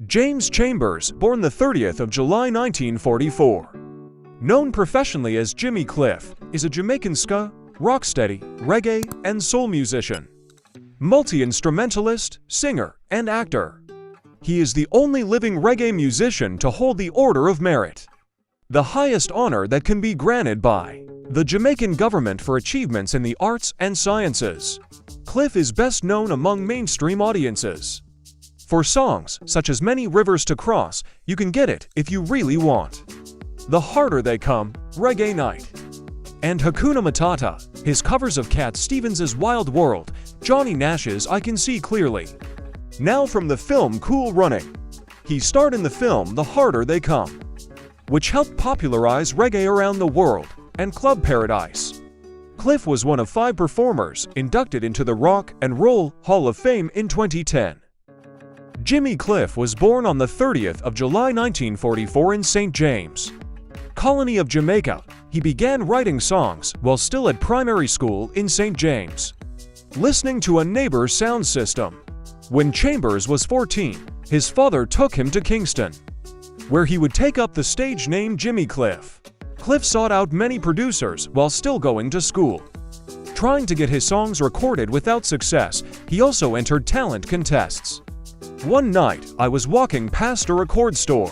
James Chambers, born the 30th of July 1944. Known professionally as Jimmy Cliff, is a Jamaican ska, rocksteady, reggae, and soul musician. Multi-instrumentalist, singer, and actor. He is the only living reggae musician to hold the Order of Merit, the highest honor that can be granted by the Jamaican government for achievements in the arts and sciences. Cliff is best known among mainstream audiences for songs such as Many Rivers to Cross, You Can Get It If You Really Want, The Harder They Come, Reggae Night, and Hakuna Matata. His covers of Cat Stevens's Wild World, Johnny Nash's I Can See Clearly. Now from the film Cool Running. He starred in the film The Harder They Come, which helped popularize reggae around the world, and Club Paradise. Cliff was one of 5 performers inducted into the Rock and Roll Hall of Fame in 2010. Jimmy Cliff was born on the 30th of July 1944 in St. James, colony of Jamaica. He began writing songs while still at primary school in St. James, listening to a neighbor's sound system. When Chambers was 14, his father took him to Kingston, where he would take up the stage name Jimmy Cliff. Cliff sought out many producers while still going to school. Trying to get his songs recorded without success, he also entered talent contests. One night, I was walking past a record store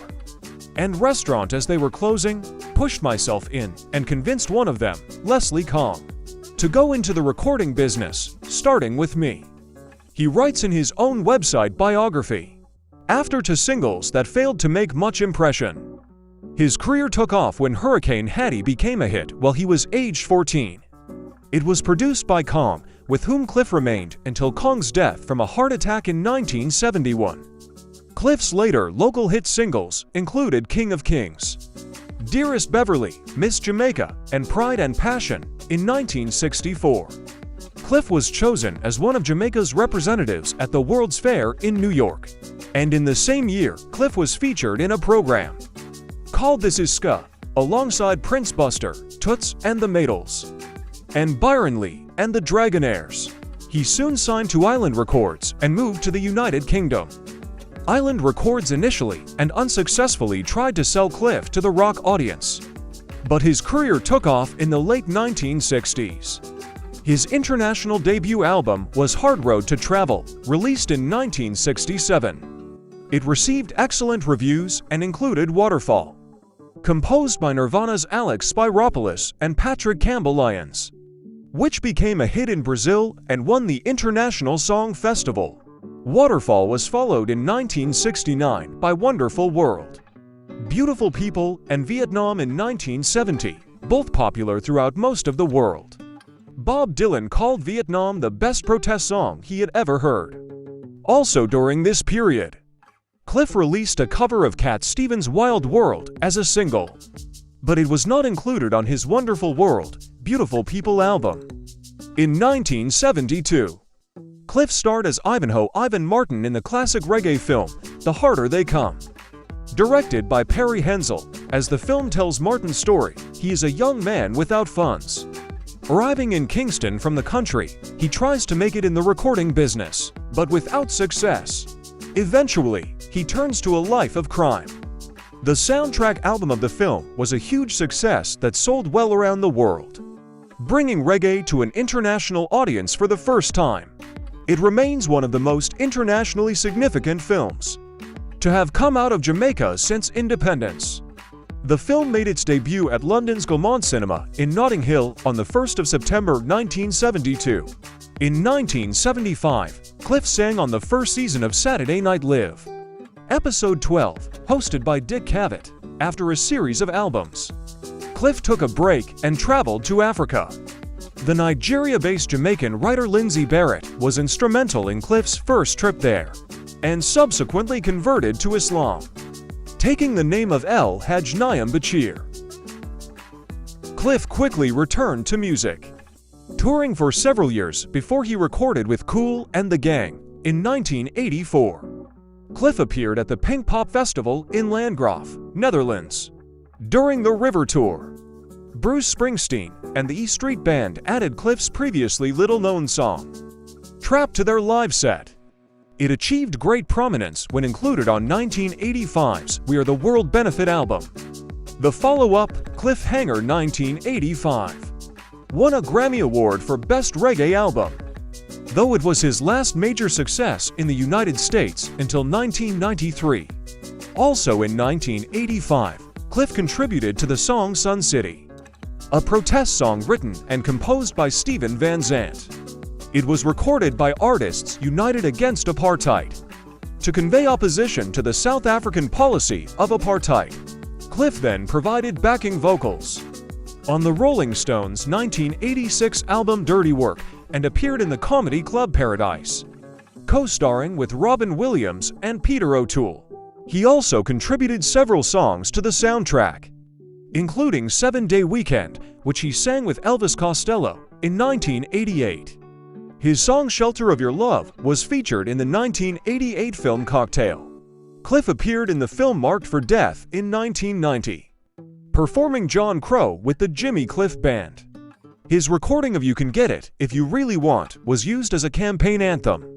and restaurant as they were closing, pushed myself in and convinced one of them, Leslie Kong, to go into the recording business, starting with me. He writes in his own website biography. After 2 singles that failed to make much impression, his career took off when Hurricane Hattie became a hit while he was aged 14. It was produced by Kong, with whom Cliff remained until Kong's death from a heart attack in 1971. Cliff's later local hit singles included King of Kings, Dearest Beverly, Miss Jamaica, and Pride and Passion in 1964. Cliff was chosen as one of Jamaica's representatives at the World's Fair in New York. And in the same year, Cliff was featured in a program called This Is Ska, alongside Prince Buster, Toots and the Maidles, and Byron Lee and the Dragonaires. He soon signed to Island Records and moved to the United Kingdom. Island Records initially and unsuccessfully tried to sell Cliff to the rock audience, but his career took off in the late 1960s. His international debut album was Hard Road to Travel, released in 1967. It received excellent reviews and included Waterfall, composed by Nirvana's Alex Spyropoulos and Patrick Campbell-Lyons, which became a hit in Brazil and won the International Song Festival. Waterfall was followed in 1969 by Wonderful World, Beautiful People, and Vietnam in 1970, both popular throughout most of the world. Bob Dylan called Vietnam the best protest song he had ever heard. Also during this period, Cliff released a cover of Cat Stevens' Wild World as a single, but it was not included on his Wonderful World, Beautiful People album. In 1972, Cliff starred as Ivanhoe Ivan Martin in the classic reggae film, The Harder They Come. Directed by Perry Hensel, as the film tells Martin's story, he is a young man without funds. Arriving in Kingston from the country, he tries to make it in the recording business, but without success. Eventually, he turns to a life of crime. The soundtrack album of the film was a huge success that sold well around the world, bringing reggae to an international audience for the first time. It remains one of the most internationally significant films to have come out of Jamaica since independence. The film made its debut at London's Gaumont Cinema in Notting Hill on the 1st of September 1972. In 1975, Cliff sang on the first season of Saturday Night Live, Episode 12, hosted by Dick Cavett. After a series of albums, Cliff took a break and traveled to Africa. The Nigeria-based Jamaican writer Lindsay Barrett was instrumental in Cliff's first trip there, and subsequently converted to Islam, taking the name of El Hajj Naim Bachir. Cliff quickly returned to music, touring for several years before he recorded with Kool and the Gang in 1984. Cliff appeared at the Pinkpop Festival in Landgraaf, Netherlands, during the River Tour. Bruce Springsteen and the E Street Band added Cliff's previously little-known song, Trapped, to their live set. It achieved great prominence when included on 1985's We Are the World Benefit album. The follow-up, Cliffhanger 1985, won a Grammy Award for Best Reggae Album, though it was his last major success in the United States until 1993. Also in 1985, Cliff contributed to the song Sun City, a protest song written and composed by Steven Van Zandt. It was recorded by artists united against apartheid to convey opposition to the South African policy of apartheid. Cliff then provided backing vocals on the Rolling Stones' 1986 album Dirty Work and appeared in the comedy Club Paradise, co-starring with Robin Williams and Peter O'Toole. He also contributed several songs to the soundtrack, including 7-Day Weekend, which he sang with Elvis Costello in 1988. His song Shelter of Your Love was featured in the 1988 film Cocktail. Cliff appeared in the film Marked for Death in 1990, performing John Crow with the Jimmy Cliff Band. His recording of You Can Get It If You Really Want was used as a campaign anthem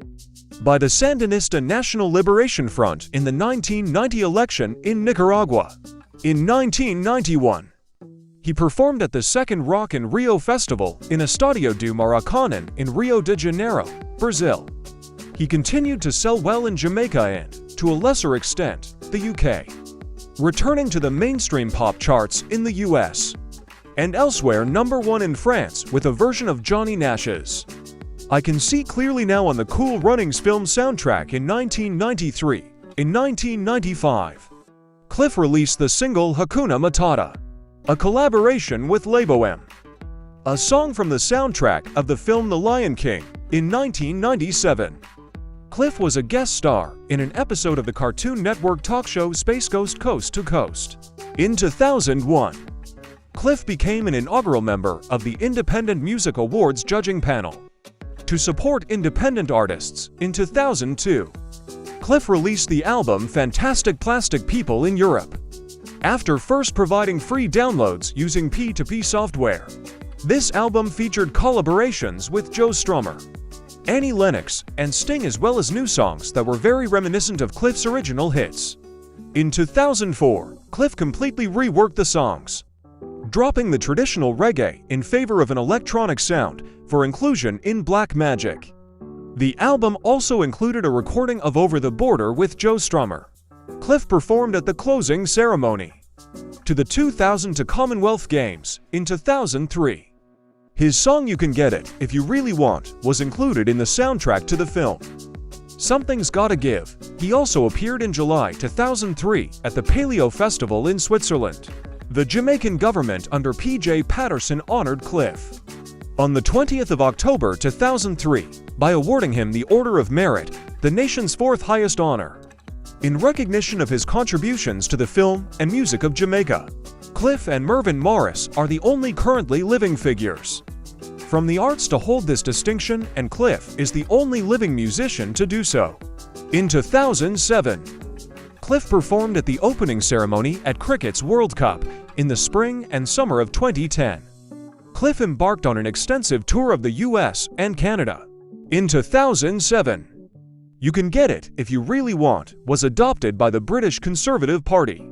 by the Sandinista National Liberation Front in the 1990 election in Nicaragua. In 1991, he performed at the Second Rock in Rio Festival in Estadio do Maracanã in Rio de Janeiro, Brazil. He continued to sell well in Jamaica and, to a lesser extent, the UK, returning to the mainstream pop charts in the US and elsewhere, #1 in France with a version of Johnny Nash's I Can See Clearly Now on the Cool Runnings film soundtrack in 1993. In 1995, Cliff released the single Hakuna Matata, a collaboration with Labo-M, a song from the soundtrack of the film The Lion King, in 1997. Cliff was a guest star in an episode of the Cartoon Network talk show Space Ghost Coast to Coast. In 2001, Cliff became an inaugural member of the Independent Music Awards judging panel to support independent artists. In 2002, Cliff released the album Fantastic Plastic People in Europe, after first providing free downloads using P2P software. This album featured collaborations with Joe Strummer, Annie Lennox, and Sting, as well as new songs that were very reminiscent of Cliff's original hits. In 2004, Cliff completely reworked the songs, dropping the traditional reggae in favor of an electronic sound for inclusion in Black Magic. The album also included a recording of Over the Border with Joe Strummer. Cliff performed at the closing ceremony to the 2002 Commonwealth Games in 2003. His song You Can Get It If You Really Want was included in the soundtrack to the film Something's Gotta Give. He also appeared in July 2003 at the Paleo Festival in Switzerland. The Jamaican government under P.J. Patterson honored Cliff on the 20th of October 2003 by awarding him the Order of Merit, the nation's fourth highest honor, in recognition of his contributions to the film and music of Jamaica. Cliff and Mervyn Morris are the only currently living figures from the arts to hold this distinction, and Cliff is the only living musician to do so. In 2007, Cliff performed at the opening ceremony at Cricket's World Cup in the spring and summer of 2010. Cliff embarked on an extensive tour of the US and Canada. In 2007, You Can Get It If You Really Want was adopted by the British Conservative Party.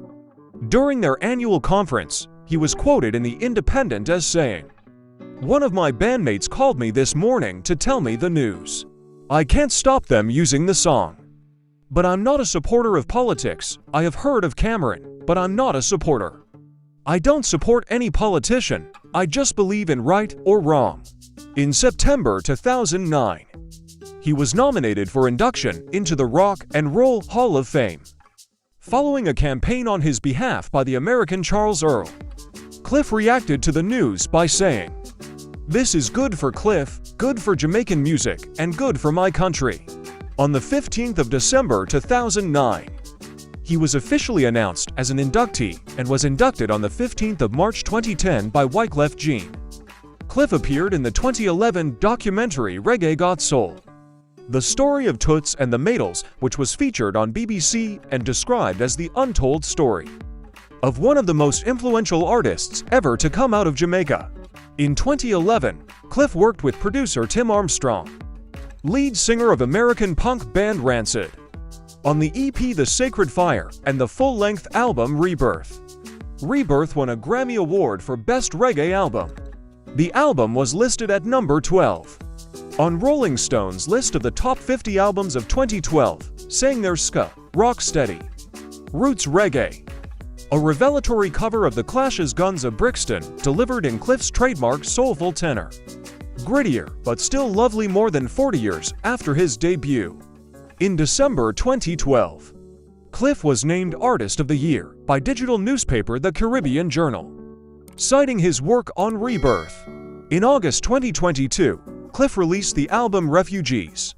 During their annual conference, he was quoted in The Independent as saying, "One of my bandmates called me this morning to tell me the news. I can't stop them using the song. But I'm not a supporter of politics. I have heard of Cameron, but I'm not a supporter. I don't support any politician. I just believe in right or wrong." In September 2009, he was nominated for induction into the Rock and Roll Hall of Fame, following a campaign on his behalf by the American Charles Earl. Cliff reacted to the news by saying, "This is good for Cliff, good for Jamaican music, and good for my country." On the 15th of December 2009, he was officially announced as an inductee and was inducted on the 15th of March 2010 by Wyclef Jean. Cliff appeared in the 2011 documentary Reggae Got Soul, the story of Toots and the Maytals, which was featured on BBC and described as the untold story of one of the most influential artists ever to come out of Jamaica. In 2011, Cliff worked with producer Tim Armstrong, lead singer of American punk band Rancid, on the EP The Sacred Fire and the full-length album Rebirth. Rebirth won a Grammy Award for Best Reggae Album. The album was listed at number 12 on Rolling Stone's list of the top 50 albums of 2012, saying their ska, rock steady, roots reggae. A revelatory cover of The Clash's Guns of Brixton, delivered in Cliff's trademark soulful tenor. Grittier, but still lovely more than 40 years after his debut. In December 2012, Cliff was named Artist of the Year by digital newspaper The Caribbean Journal, citing his work on Rebirth. In August 2022, Cliff released the album Refugees,